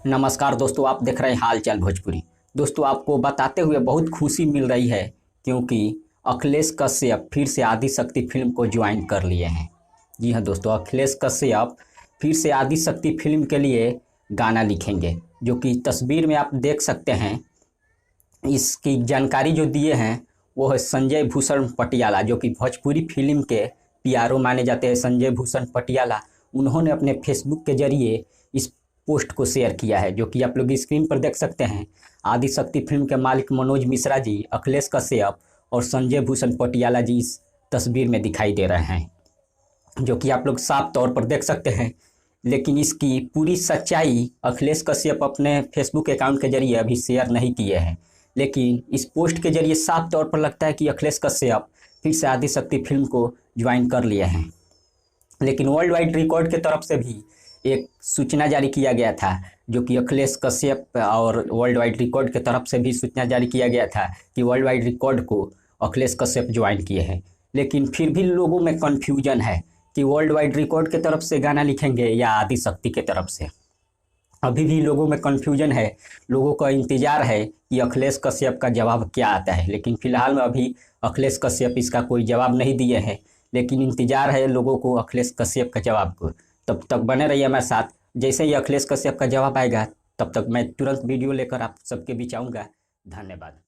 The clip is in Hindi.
नमस्कार दोस्तों, आप देख रहे हैं हाल चाल भोजपुरी। दोस्तों, आपको बताते हुए बहुत खुशी मिल रही है क्योंकि अखिलेश कश्यप फिर से आदिशक्ति फिल्म को ज्वाइन कर लिए हैं। जी हाँ दोस्तों, अखिलेश कश्यप फिर से आदिशक्ति फिल्म के लिए गाना लिखेंगे, जो कि तस्वीर में आप देख सकते हैं। इसकी जानकारी जो दिए हैं वो है संजय भूषण पटियाला, जो कि भोजपुरी फिल्म के पीआरओ माने जाते हैं। संजय भूषण पटियाला उन्होंने अपने फेसबुक के जरिए इस पोस्ट को शेयर किया है, जो कि आप लोग स्क्रीन पर देख सकते हैं। आदिशक्ति फिल्म के मालिक मनोज मिश्रा जी, अखिलेश कश्यप और संजय भूषण पटियाला जी इस तस्वीर में दिखाई दे रहे हैं, जो कि आप लोग साफ तौर पर देख सकते हैं। लेकिन इसकी पूरी सच्चाई अखिलेश कश्यप अपने फेसबुक अकाउंट के जरिए अभी शेयर नहीं किए हैं, लेकिन इस पोस्ट के जरिए साफ तौर पर लगता है कि अखिलेश कश्यप फिर से आदिशक्ति फिल्म को ज्वाइन कर लिए हैं। लेकिन वर्ल्ड वाइड रिकॉर्ड के तरफ से भी एक सूचना जारी किया गया था, जो कि अखिलेश कश्यप और वर्ल्ड वाइड रिकॉर्ड के तरफ से भी सूचना जारी किया गया था कि वर्ल्ड वाइड रिकॉर्ड को अखिलेश कश्यप ज्वाइन किए हैं। लेकिन फिर भी लोगों में कन्फ्यूजन है कि वर्ल्ड वाइड रिकॉर्ड के तरफ से गाना लिखेंगे या आदिशक्ति के तरफ से। अभी भी लोगों में कन्फ्यूजन है, लोगों का इंतजार है कि अखिलेश कश्यप का जवाब क्या आता है। लेकिन फिलहाल में अभी अखिलेश कश्यप इसका कोई जवाब नहीं दिए हैं, लेकिन इंतजार है लोगों को अखिलेश कश्यप का जवाब को। तब तक बने रहिए हमारे साथ। जैसे ही अखिलेश कश्यप का जवाब आएगा तब तक मैं तुरंत वीडियो लेकर आप सबके बीच आऊँगा। धन्यवाद।